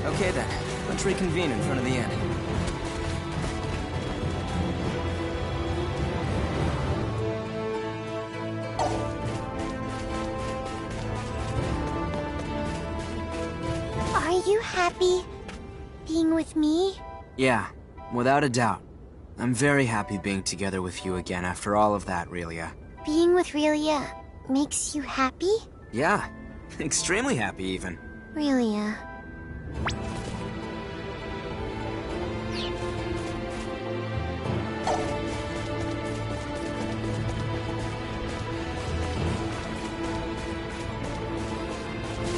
Okay then, let's reconvene in front of the inn. Are you happy being with me? Yeah, without a doubt. I'm very happy being together with you again after all of that, Relia. Being with Relia makes you happy? Yeah, extremely happy even. Relia.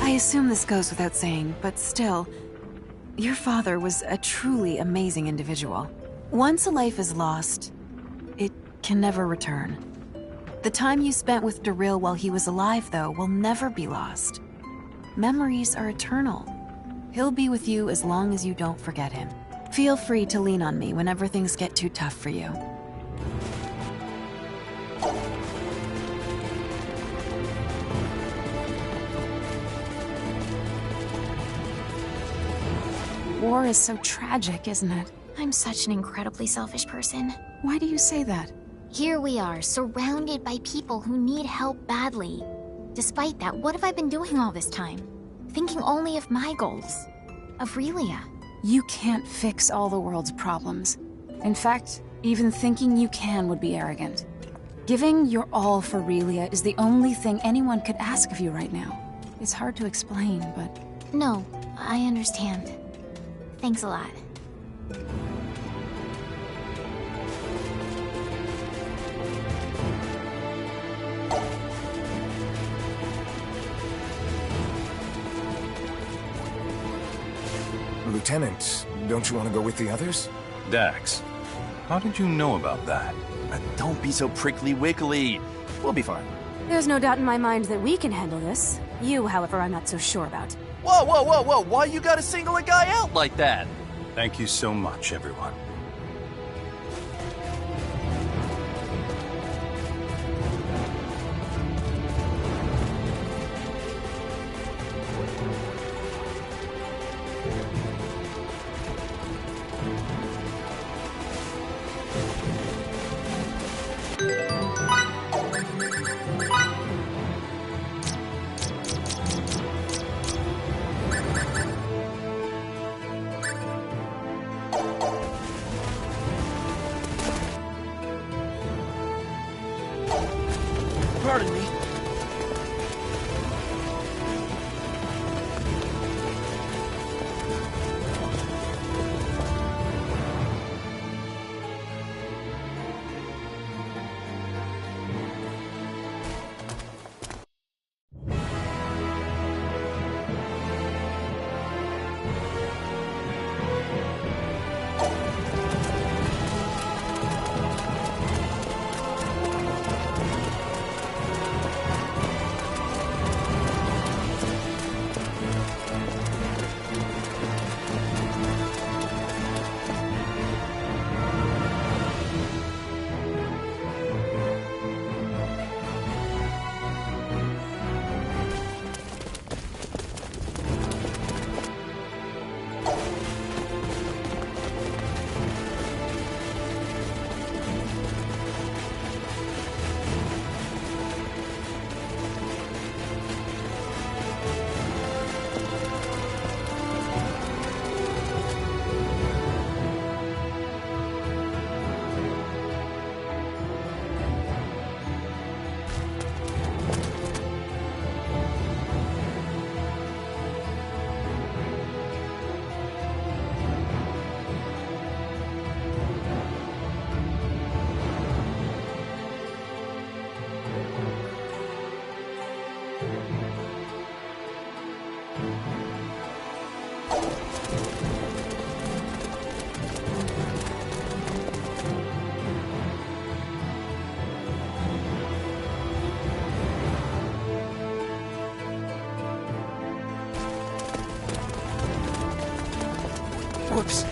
I assume this goes without saying, but still, your father was a truly amazing individual. Once a life is lost, it can never return. The time you spent with Daryl while he was alive, though, will never be lost. Memories are eternal. He'll be with you as long as you don't forget him. Feel free to lean on me whenever things get too tough for you. War is so tragic, isn't it? I'm such an incredibly selfish person. Why do you say that? Here we are, surrounded by people who need help badly. Despite that, what have I been doing all this time? Thinking only of my goals. Of Relia. You can't fix all the world's problems. In fact, even thinking you can would be arrogant. Giving your all for Relia is the only thing anyone could ask of you right now. It's hard to explain, but... No, I understand. Thanks a lot. Lieutenant, don't you want to go with the others? Dax, how did you know about that? Don't be so prickly wiggly. We'll be fine. There's no doubt in my mind that we can handle this. You, however, I'm not so sure about. Whoa, whoa, whoa, whoa! Why you gotta single a guy out like that? Thank you so much, everyone. Pardon me. Whoops.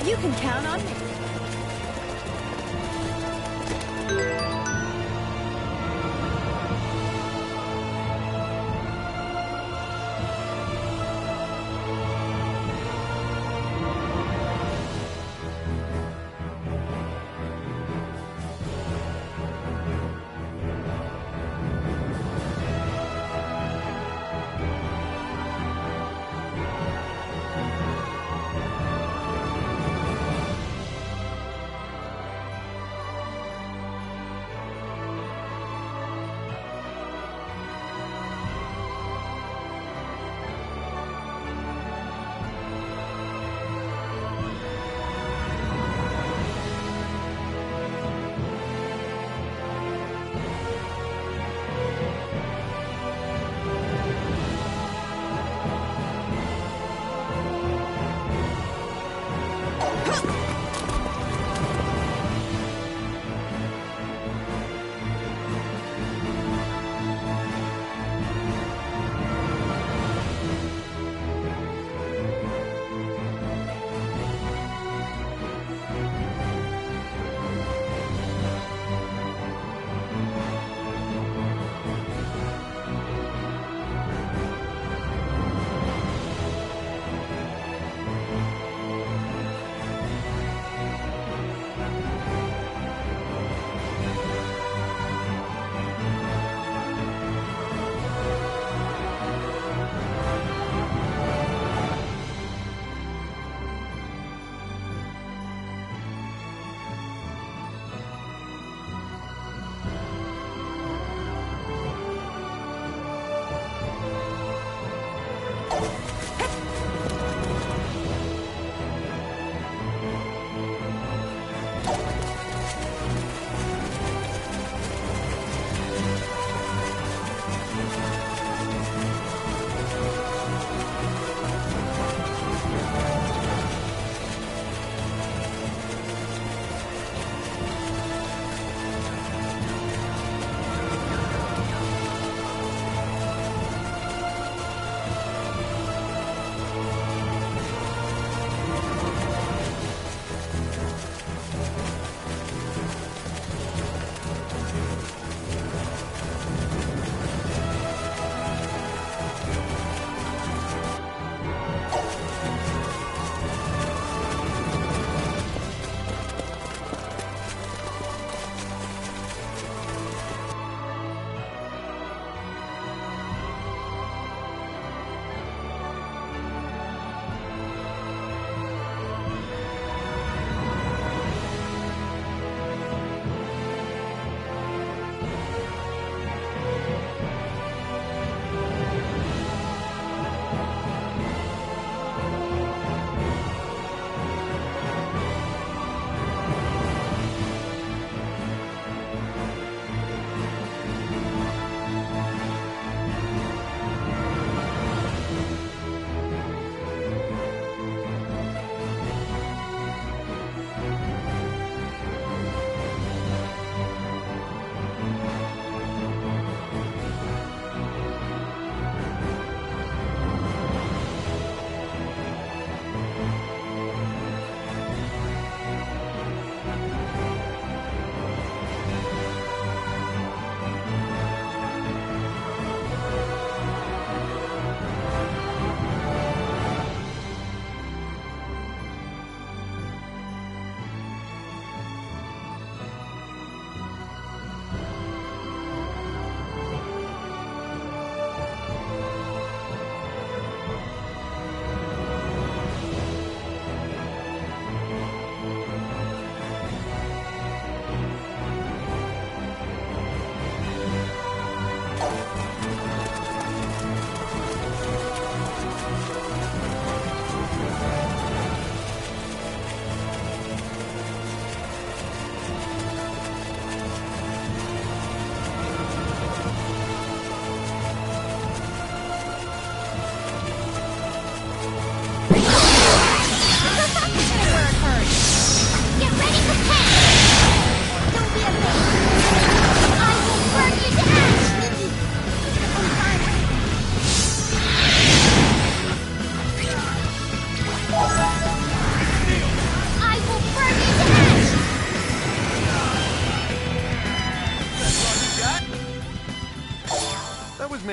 You can count on me.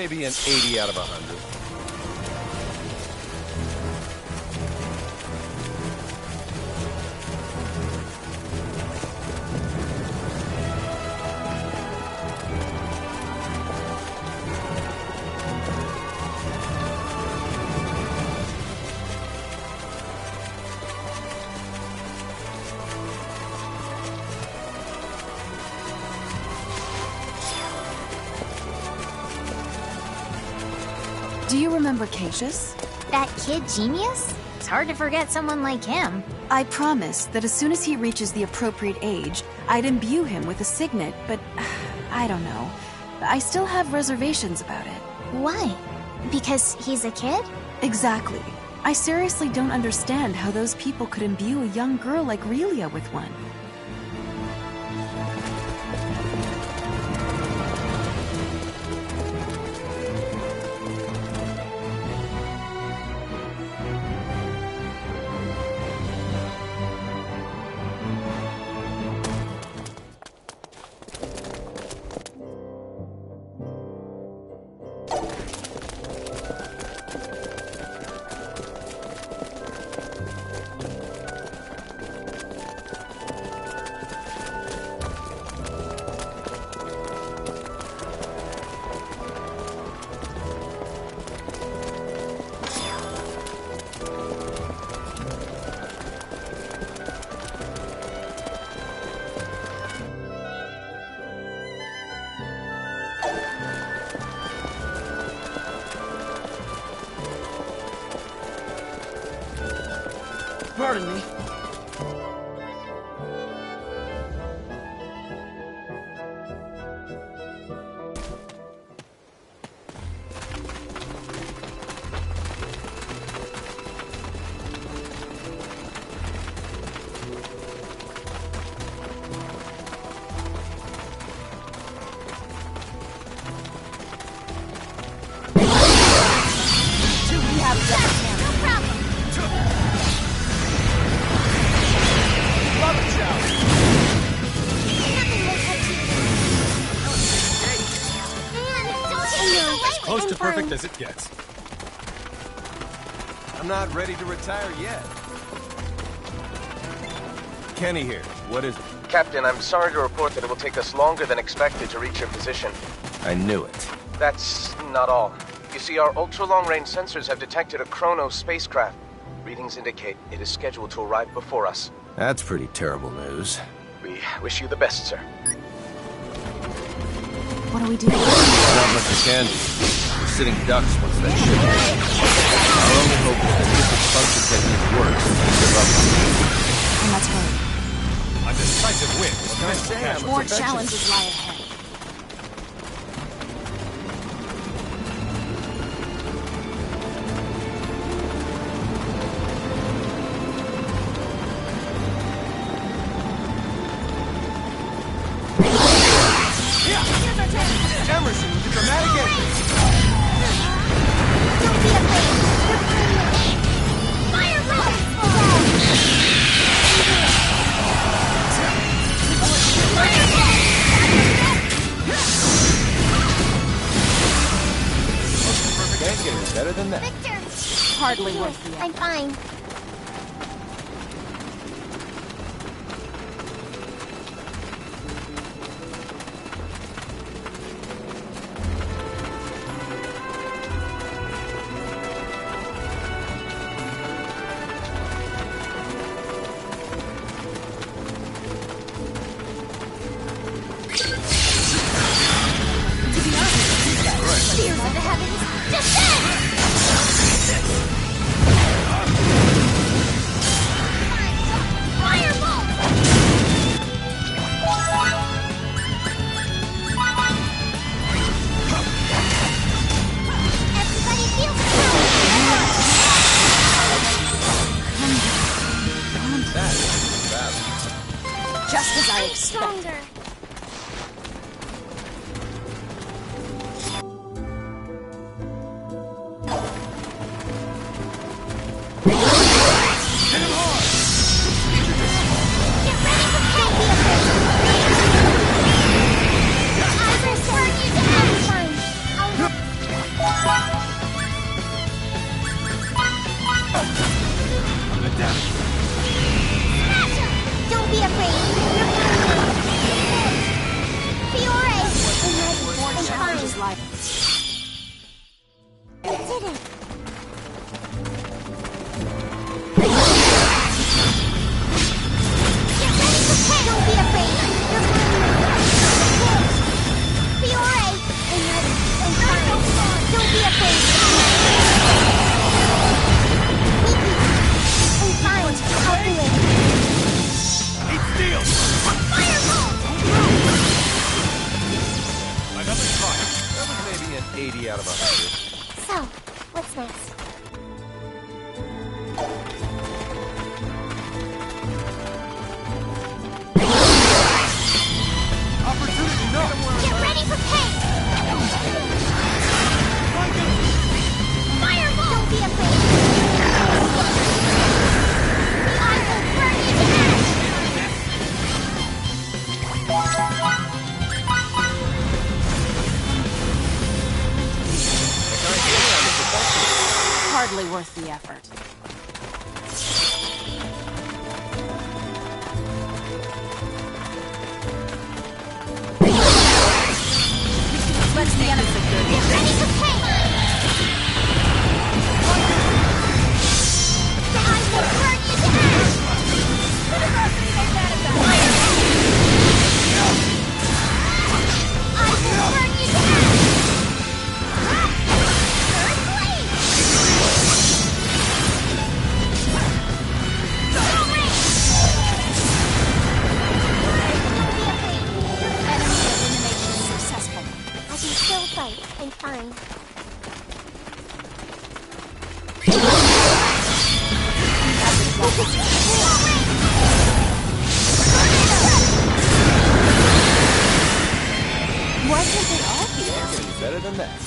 maybe an 80 out of 100. Do you remember Cassius? That kid genius? It's hard to forget someone like him. I promised that as soon as he reaches the appropriate age, I'd imbue him with a signet, but I don't know. I still have reservations about it. Why? Because he's a kid? Exactly. I seriously don't understand how those people could imbue a young girl like Relia with one. Pardon me. Close to perfect as it gets. I'm not ready to retire yet. Kenny here. What is it? Captain, I'm sorry to report that it will take us longer than expected to reach your position. I knew it. That's not all. You see, our ultra-long-range sensors have detected a Chronos spacecraft. Readings indicate it is scheduled to arrive before us. That's pretty terrible news. We wish you the best, sir. What do we do? Not much we can do. We're sitting ducks once that ship lands. Our only hope is that if its function technique works, we give up on it. And that's right. A decisive win. What can I say? I'm a More perfectionist. challenges lie ahead. Emerson with the dramatic entrance. Don't be afraid. Fireball! Can't get any better than that. Victor! Hardly worth the I'm fine. Tears of the heavens, descend! Fireball! Everybody feel the That is bad. Just as I power! expected. Stronger! Smash him! Don't be afraid. Fiore! I'm ready. I'm Challenges fine. life. I did it. Get ready to pay! Don't be afraid. Fiore! I'm ready. I'm fine. Don't be afraid. Nikki! I'm fine. I'll do it. Eat steel! Fireball! Another try. That was maybe an 80 out of 100. So, what's next? Opportunity, no! Get ready for pain! Fireball! Don't be afraid. I will burn you to ash! Hardly worth the effort. Let's the enemy. Get ready for pain! I will burn you to ash! I will burn you to ash! Earthblade! Don't ring! Don't be afraid. Enemy elimination successful. I can still fight. I'm fine. Why can't they all be? Can't get any better than that.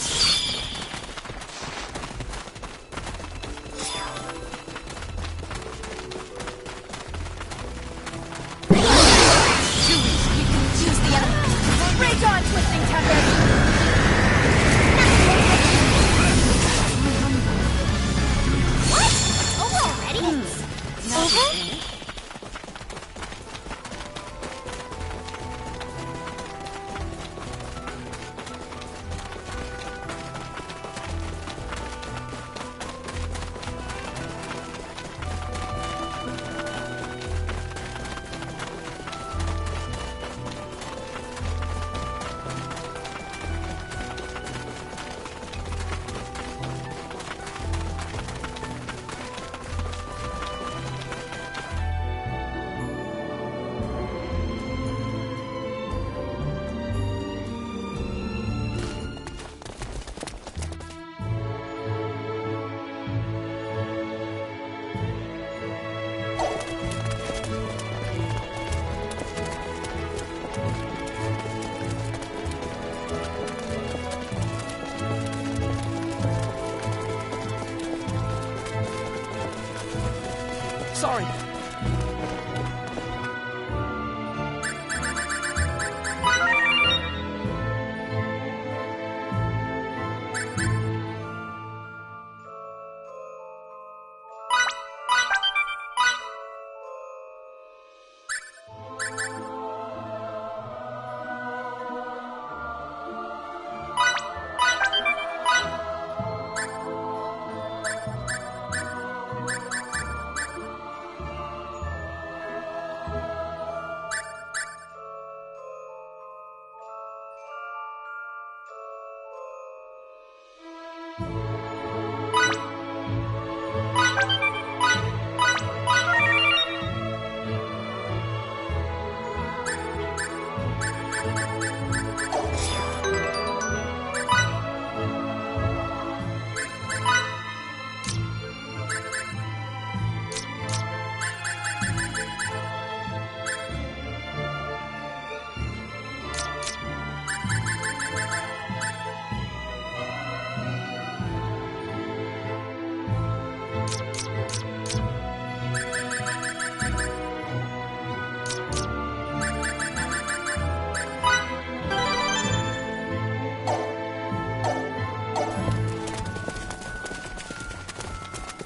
Use the enemy. Rage on, twisting temper. What? It's over already? Over? Sorry.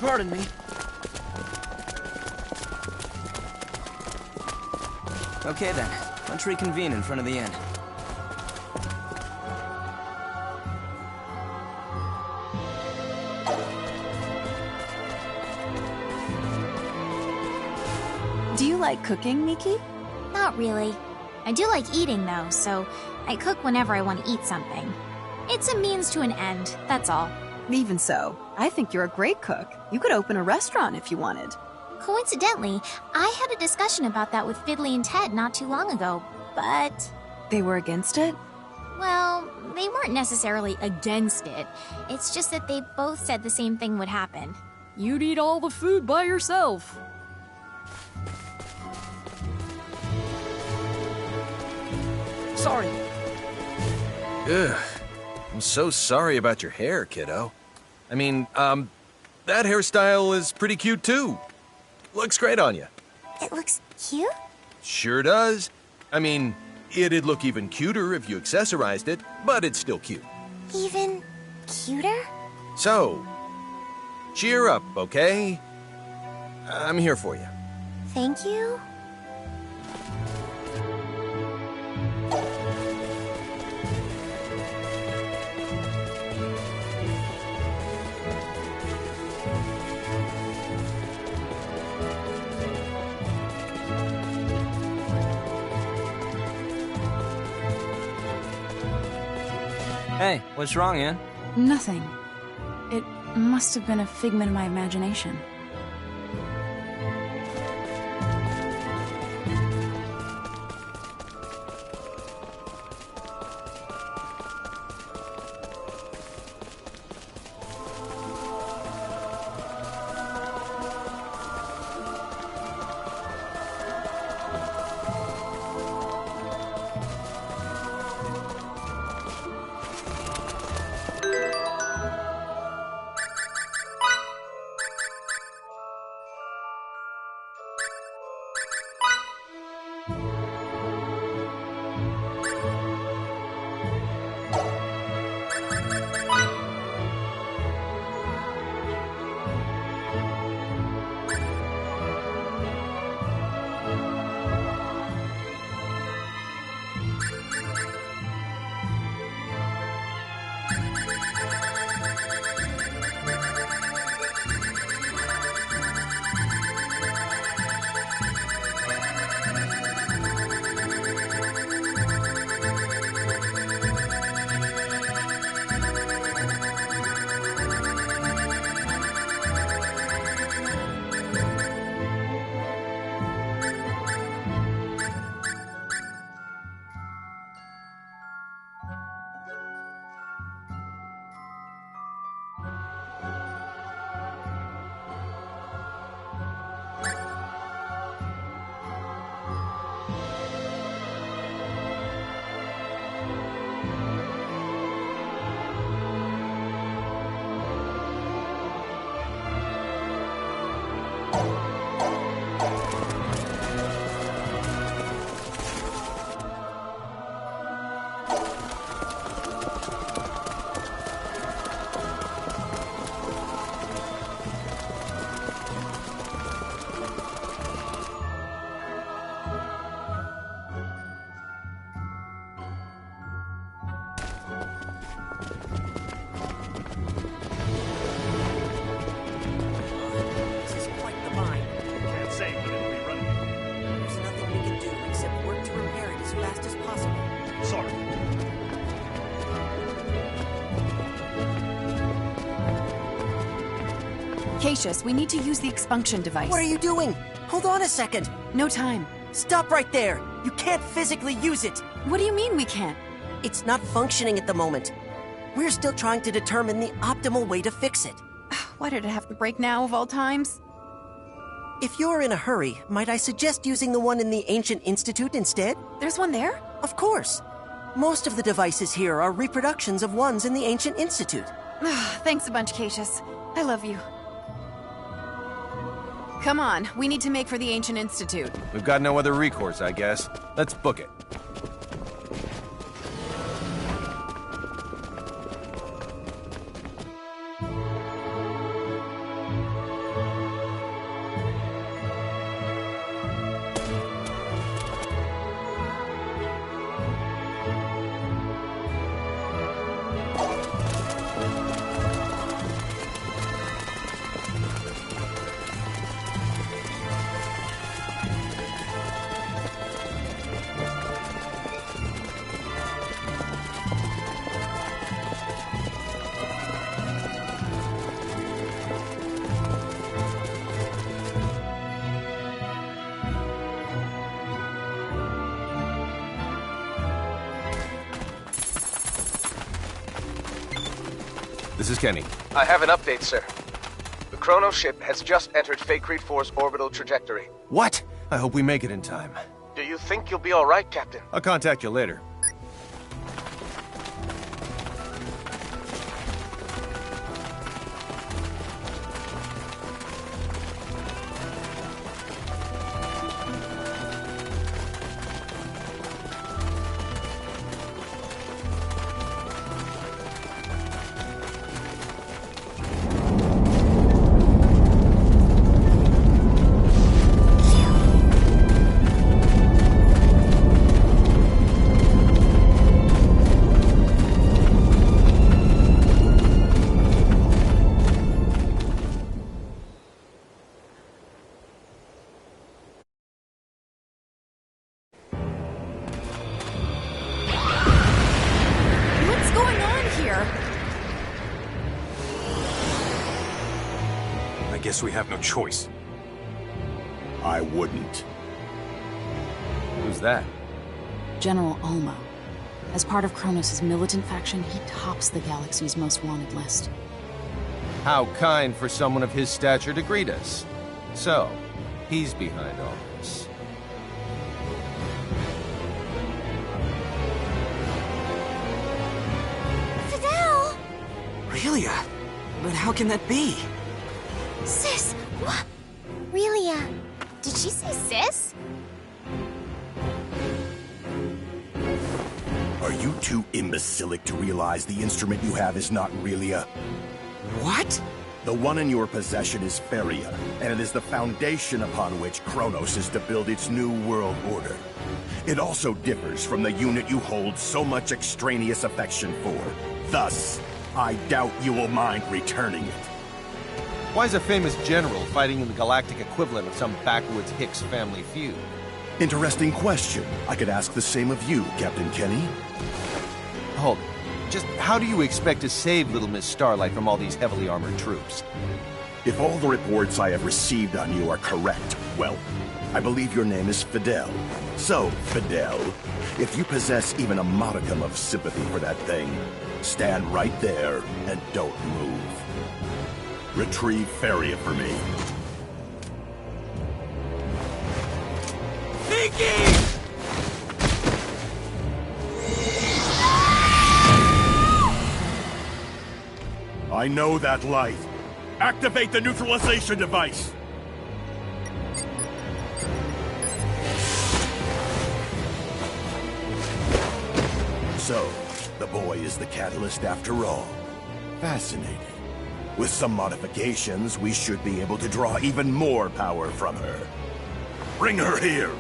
Pardon me. Okay then, let's reconvene in front of the inn. Do you like cooking, Miki? Not really. I do like eating though, so I cook whenever I want to eat something. It's a means to an end, that's all. Even so, I think you're a great cook. You could open a restaurant if you wanted. Coincidentally, I had a discussion about that with Fiddly and Ted not too long ago, but... They were against it? Well, they weren't necessarily against it. It's just that they both said the same thing would happen. You'd eat all the food by yourself. Sorry. Ugh. I'm so sorry about your hair, kiddo. I mean, that hairstyle is pretty cute too. Looks great on you. It looks cute? Sure does. I mean, it'd look even cuter if you accessorized it, but it's still cute. Even cuter? So, cheer up, okay? I'm here for you. Thank you? Hey, what's wrong, Ann? Nothing. It must have been a figment of my imagination. Cassius, we need to use the expunction device. What are you doing? Hold on a second. No time. Stop right there. You can't physically use it. What do you mean we can't? It's not functioning at the moment. We're still trying to determine the optimal way to fix it. Why did it have to break now of all times? If you're in a hurry, might I suggest using the one in the Ancient Institute instead? There's one there? Of course. Most of the devices here are reproductions of ones in the Ancient Institute. Thanks a bunch, Cassius. I love you. Come on, we need to make for the Ancient Institute. We've got no other recourse, I guess. Let's book it. This is Kenny. I have an update, sir. The Chrono ship has just entered Fakrit 4's orbital trajectory. What? I hope we make it in time. Do you think you'll be all right, Captain? I'll contact you later. What's going on here? I guess we have no choice. I wouldn't. Who's that? General Alma. As part of Kronos' militant faction, he tops the galaxy's most wanted list. How kind for someone of his stature to greet us. So, he's behind all this. Fidel! Relia? But how can that be? Sis! What? Relia. Did she say sis? Are you too imbecilic to realize the instrument you have is not Relia? What? The one in your possession is Feria, and it is the foundation upon which Kronos is to build its new world order. It also differs from the unit you hold so much extraneous affection for. Thus, I doubt you will mind returning it. Why is a famous general fighting in the galactic equivalent of some backwoods Hicks family feud? Interesting question. I could ask the same of you, Captain Kenny. Hold it. Just how do you expect to save Little Miss Starlight from all these heavily armored troops? If all the reports I have received on you are correct, well, I believe your name is Fidel. So, Fidel, if you possess even a modicum of sympathy for that thing, stand right there and don't move. Retrieve Feria for me. Nikki! I know that light. Activate the neutralization device! So, the boy is the catalyst after all. Fascinating. With some modifications, we should be able to draw even more power from her. Bring her here!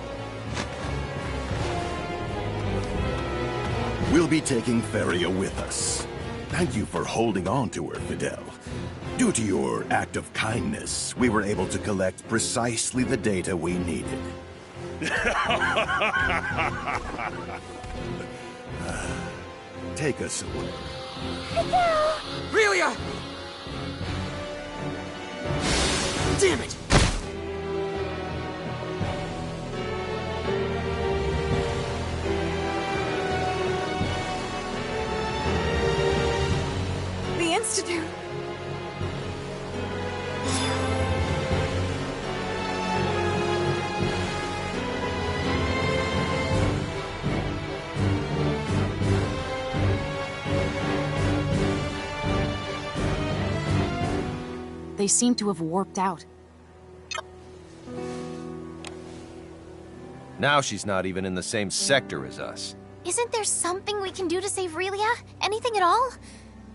We'll be taking Feria with us. Thank you for holding on to her, Fidel. Due to your act of kindness, we were able to collect precisely the data we needed. Take us away. Relia! Damn it! The Institute. They seem to have warped out. Now she's not even in the same sector as us. Isn't there something we can do to save Relia? Anything at all?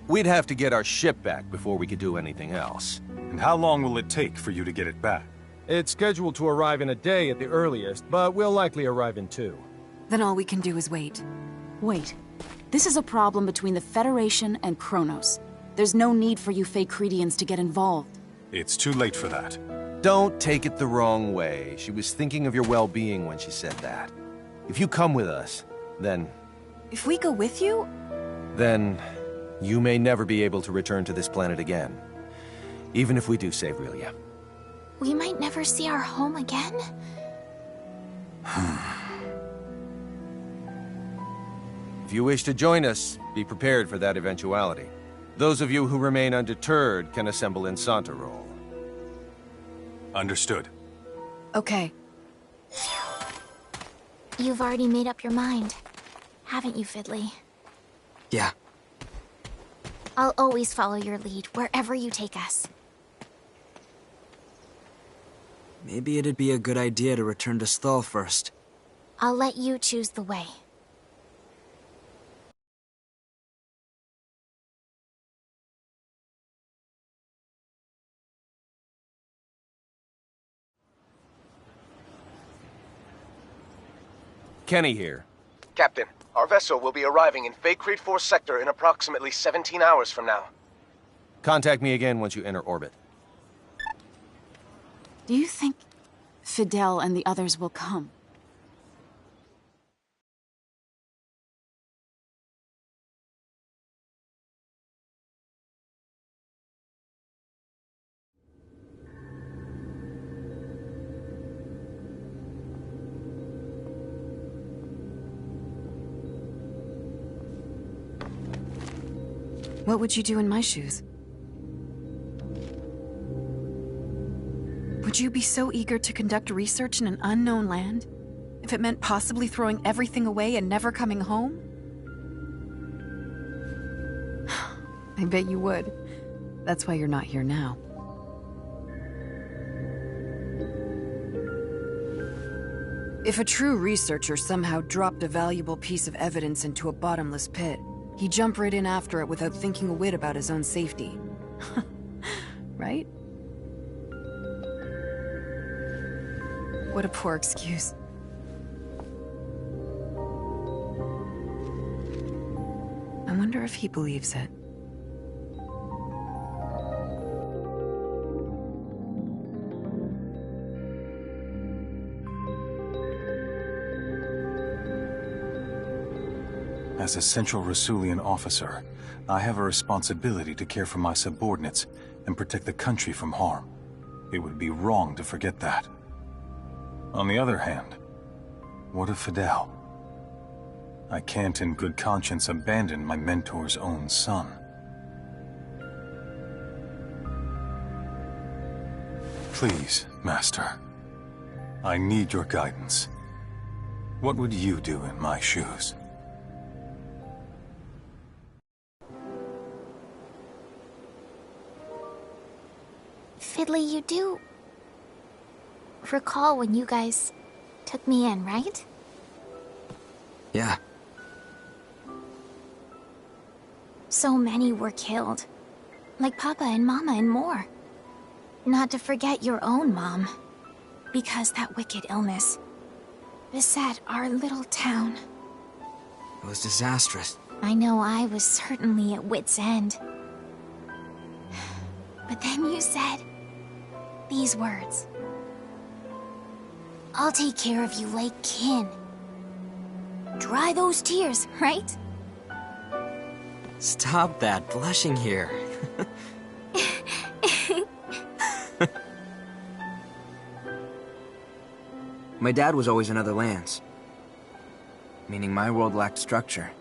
We'd have to get our ship back before we could do anything else. And how long will it take for you to get it back? It's scheduled to arrive in a day at the earliest, but we'll likely arrive in 2. Then all we can do is wait. Wait. This is a problem between the Federation and Kronos. There's no need for you Fakredians to get involved. It's too late for that. Don't take it the wrong way. She was thinking of your well-being when she said that. If you come with us, then... If we go with you? Then you may never be able to return to this planet again. Even if we do save Relia. We might never see our home again? If you wish to join us, be prepared for that eventuality. Those of you who remain undeterred can assemble in Santarol. Understood. Okay. You've already made up your mind, haven't you, Fiddly? Yeah. I'll always follow your lead, wherever you take us. Maybe it'd be a good idea to return to Sthal first. I'll let you choose the way. Kenny here. Captain, our vessel will be arriving in Faithlessness 4 sector in approximately 17 hours from now. Contact me again once you enter orbit. Do you think Fidel and the others will come? What would you do in my shoes? Would you be so eager to conduct research in an unknown land? If it meant possibly throwing everything away and never coming home? I bet you would. That's why you're not here now. If a true researcher somehow dropped a valuable piece of evidence into a bottomless pit, he'd jump right in after it without thinking a whit about his own safety. Right? What a poor excuse. I wonder if he believes it. As a Central Rasulian officer, I have a responsibility to care for my subordinates and protect the country from harm. It would be wrong to forget that. On the other hand, what of Fidel? I can't in good conscience abandon my mentor's own son. Please, Master. I need your guidance. What would you do in my shoes? Fiddly, you do recall when you guys took me in, right? Yeah. So many were killed. Like Papa and Mama and more. Not to forget your own mom. Because that wicked illness beset our little town. It was disastrous. I know I was certainly at wit's end. But then you said these words. I'll take care of you like kin. Dry those tears, right? Stop that blushing here. My dad was always in other lands. Meaning my world lacked structure.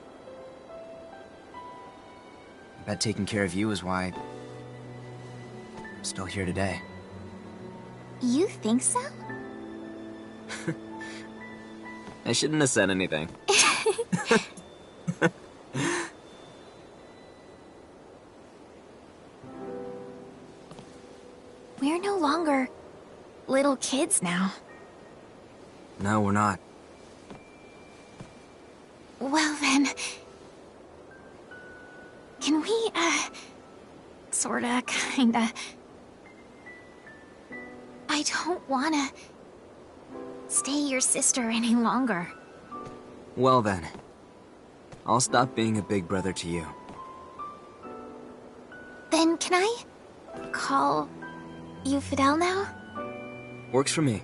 I bet taking care of you is why I'm still here today. You think so? I shouldn't have said anything. We're no longer little kids now. No, we're not. Well then... Can we, sorta, kinda... I don't wanna... stay your sister any longer. Well then. I'll stop being a big brother to you. Then can I call you Fidel now? Works for me.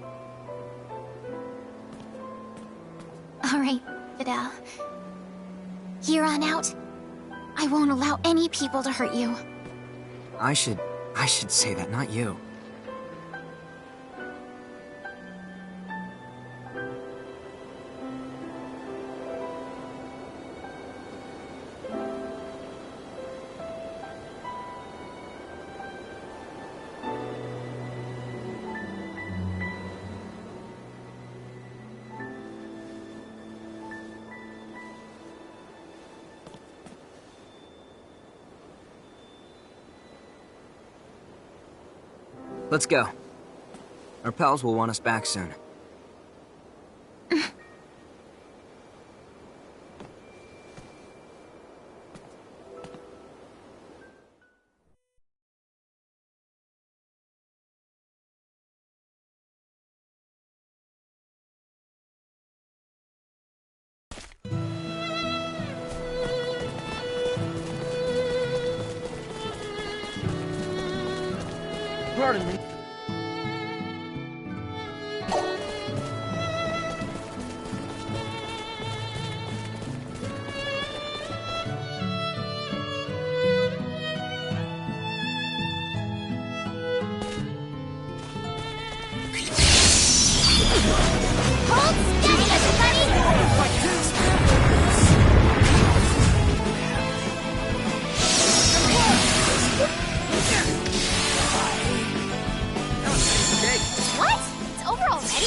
Alright, Fidel. Here on out, I won't allow any people to hurt you. I should say that, not you. Let's go. Our pals will want us back soon. Pardon me. Hold steady, what? It's over already?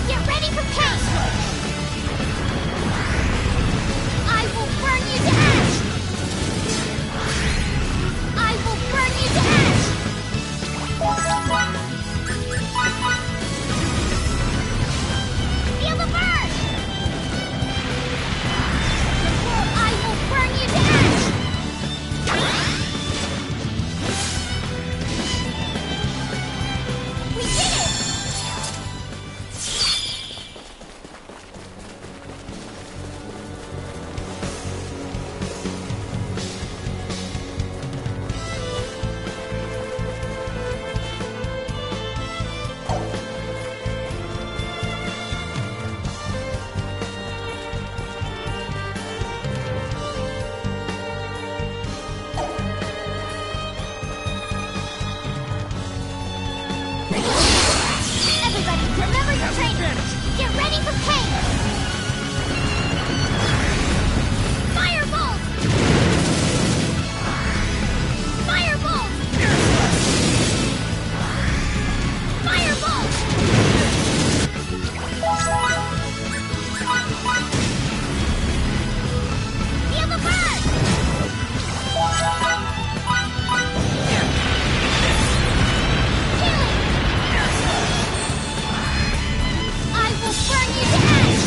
Get ready for pain! I will burn you to ash! I will burn you to ash! Feel the burn! I will burn you to ash! We did it! Everybody, remember your training! Get ready for pain! Firebolt! Firebolt! Firebolt! Feel the burn! Healing! I will burn you to ash!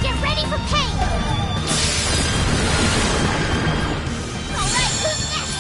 Get ready for pain! Alright, who's next?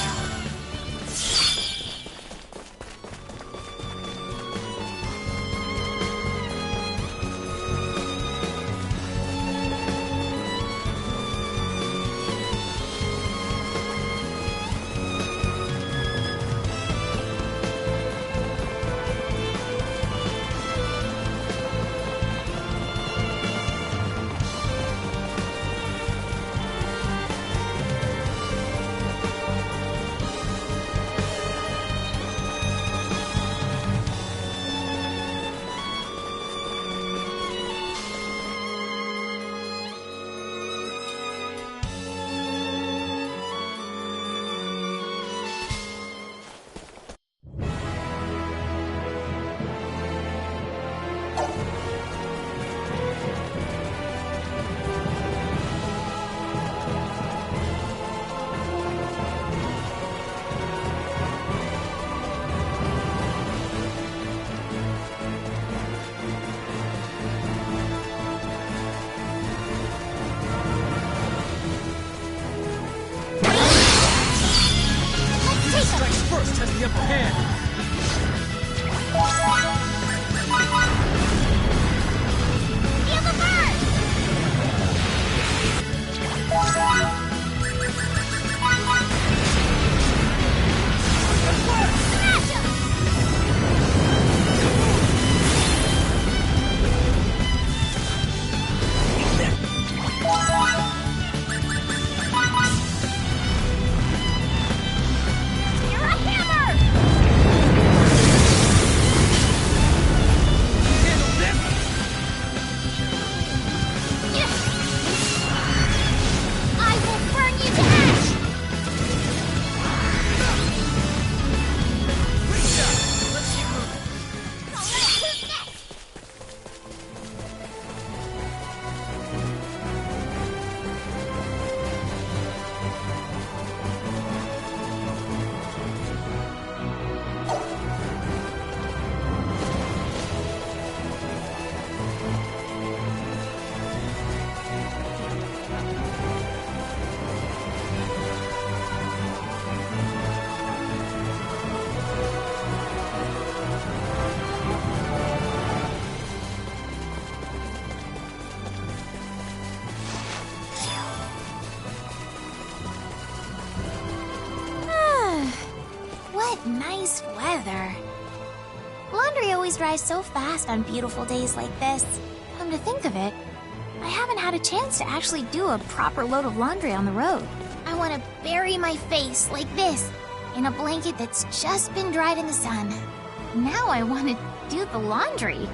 Strikes first has the upper hand. nice weather. Laundry always dries so fast on beautiful days like this. Come to think of it, I haven't had a chance to actually do a proper load of laundry on the road. I want to bury my face like this, in a blanket that's just been dried in the sun. Now I want to do the laundry.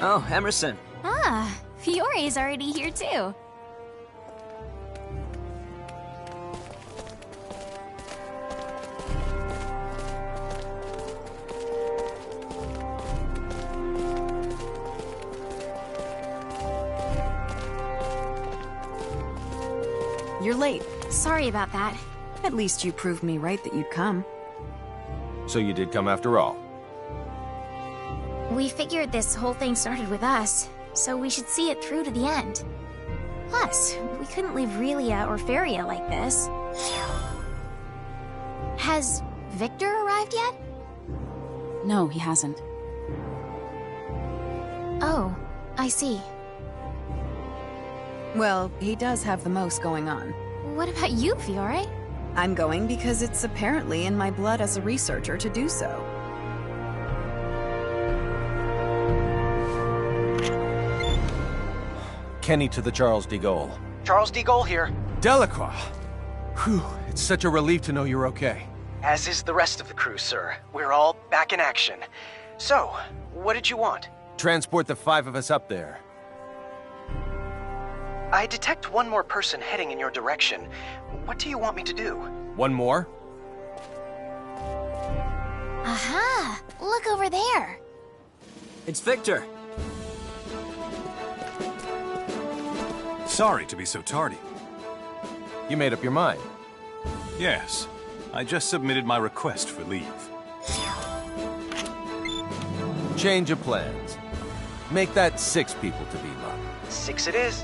Oh, Emerson. Ah, Fiore's already here too. You're late. Sorry about that. At least you proved me right that you'd come. So you did come after all. We figured this whole thing started with us, so we should see it through to the end. Plus, we couldn't leave Relia or Feria like this. Has Victor arrived yet? No, he hasn't. Oh, I see. Well, he does have the most going on. What about you, Fiore? I'm going because it's apparently in my blood as a researcher to do so. Kenny to the Charles de Gaulle. Charles de Gaulle here. Delacroix! Whew, it's such a relief to know you're okay. As is the rest of the crew, sir. We're all back in action. So, what did you want? Transport the 5 of us up there. I detect one more person heading in your direction. What do you want me to do? One more? Aha! Look over there! It's Victor. Sorry to be so tardy. You made up your mind? Yes. I just submitted my request for leave. Change of plans. Make that 6 people to beam up. 6 it is.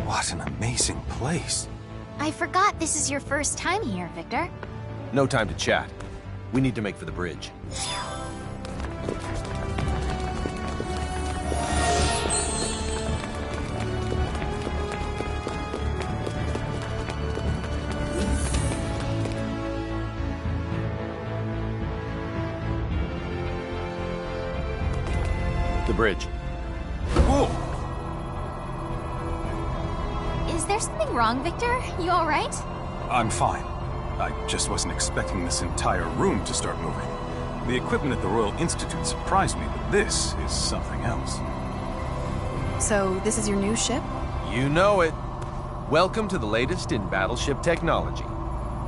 What an amazing place. I forgot this is your first time here, Victor. No time to chat. We need to make for the bridge. The bridge. Whoa! Is there something wrong, Victor? You alright? I'm fine. I just wasn't expecting this entire room to start moving. The equipment at the Royal Institute surprised me, but this is something else. So, this is your new ship? You know it. Welcome to the latest in battleship technology.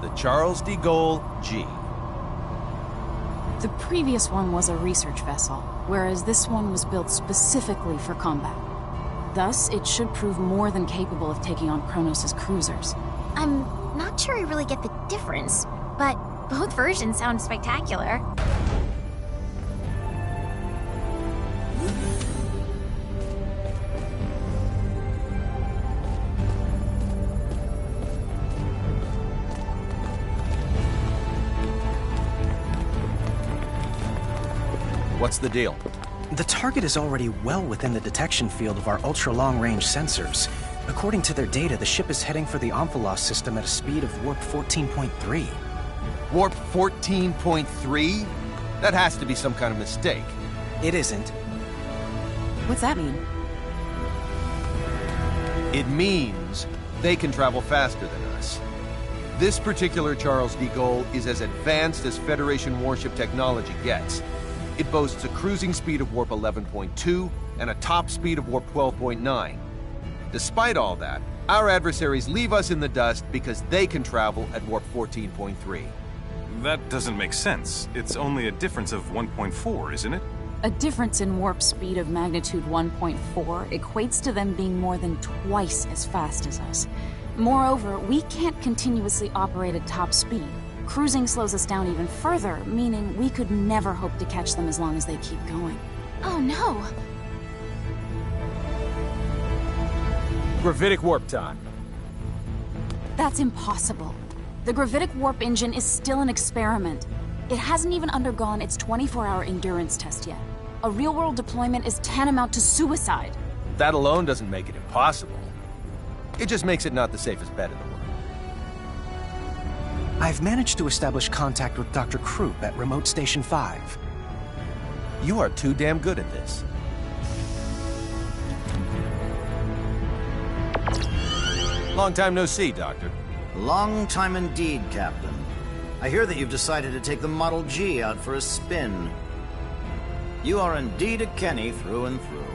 The Charles de Gaulle G. The previous one was a research vessel, whereas this one was built specifically for combat. Thus, it should prove more than capable of taking on Kronos' cruisers. I'm not sure I really get the difference, but both versions sound spectacular. What's the deal? The target is already well within the detection field of our ultra-long-range sensors. According to their data, the ship is heading for the Omphalos system at a speed of warp 14.3. Warp 14.3? That has to be some kind of mistake. It isn't. What's that mean? It means they can travel faster than us. This particular Charles de Gaulle is as advanced as Federation warship technology gets. It boasts a cruising speed of warp 11.2 and a top speed of warp 12.9. Despite all that, our adversaries leave us in the dust because they can travel at warp 14.3. That doesn't make sense. It's only a difference of 1.4, isn't it? A difference in warp speed of magnitude 1.4 equates to them being more than twice as fast as us. Moreover, we can't continuously operate at top speed. Cruising slows us down even further, meaning we could never hope to catch them as long as they keep going. Oh no! Gravitic warp time. That's impossible. The gravitic warp engine is still an experiment. It hasn't even undergone its 24-hour endurance test yet. A real-world deployment is tantamount to suicide. That alone doesn't make it impossible. It just makes it not the safest bet in the world. I've managed to establish contact with Dr. Krupp at Remote Station 5. You are too damn good at this. Long time no see, Doctor. Long time indeed, Captain. I hear that you've decided to take the Model G out for a spin. You are indeed a Kenny through and through.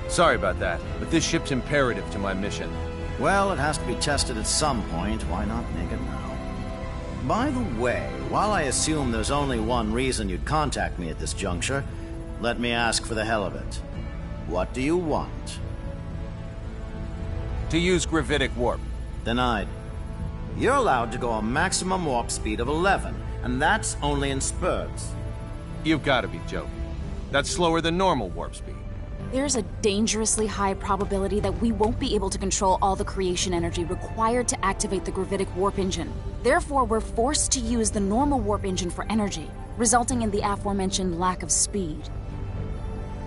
Sorry about that, but this ship's imperative to my mission. Well, it has to be tested at some point. Why not make it now? By the way, while I assume there's only one reason you'd contact me at this juncture, let me ask for the hell of it. What do you want? To use gravitic warp. Denied. You're allowed to go a maximum warp speed of 11, and that's only in spurts. You've got to be joking. That's slower than normal warp speed. There's a dangerously high probability that we won't be able to control all the creation energy required to activate the gravitic warp engine. Therefore, we're forced to use the normal warp engine for energy, resulting in the aforementioned lack of speed.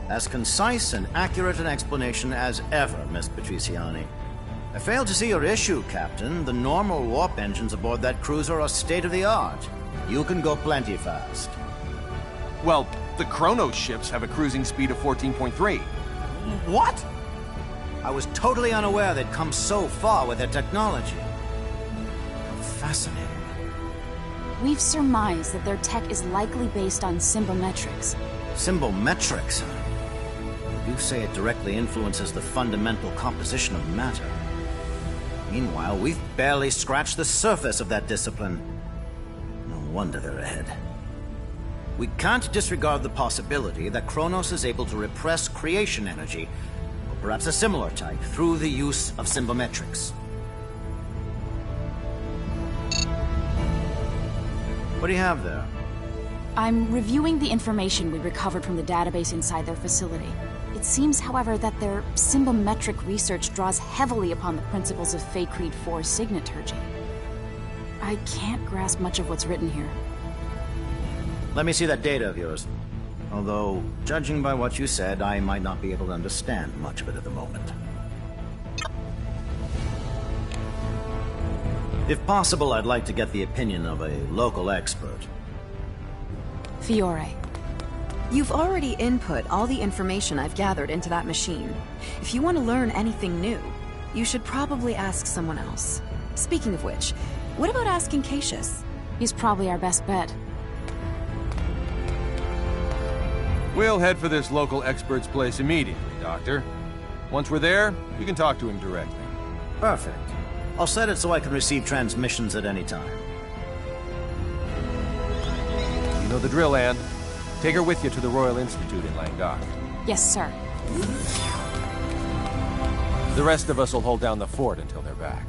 As concise and accurate an explanation as ever, Miss Patriciani. I fail to see your issue, Captain. The normal warp engines aboard that cruiser are state-of-the-art. You can go plenty fast. Well, the Chronos ships have a cruising speed of 14.3. What? I was totally unaware they'd come so far with their technology. Fascinating. We've surmised that their tech is likely based on symbometrics. Symbometrics? You say it directly influences the fundamental composition of matter. Meanwhile, we've barely scratched the surface of that discipline. No wonder they're ahead. We can't disregard the possibility that Kronos is able to repress creation energy, or perhaps a similar type, through the use of symbometrics. What do you have there? I'm reviewing the information we recovered from the database inside their facility. It seems, however, that their symbometric research draws heavily upon the principles of Fey Creed 4's signaturgy. I can't grasp much of what's written here. Let me see that data of yours. Although, judging by what you said, I might not be able to understand much of it at the moment. If possible, I'd like to get the opinion of a local expert. Fiore. You've already input all the information I've gathered into that machine. If you want to learn anything new, you should probably ask someone else. Speaking of which, what about asking Cassius? He's probably our best bet. We'll head for this local expert's place immediately, Doctor. Once we're there, you can talk to him directly. Perfect. I'll set it so I can receive transmissions at any time. You know the drill, Anne. Take her with you to the Royal Institute in Languedoc. Yes, sir. The rest of us will hold down the fort until they're back.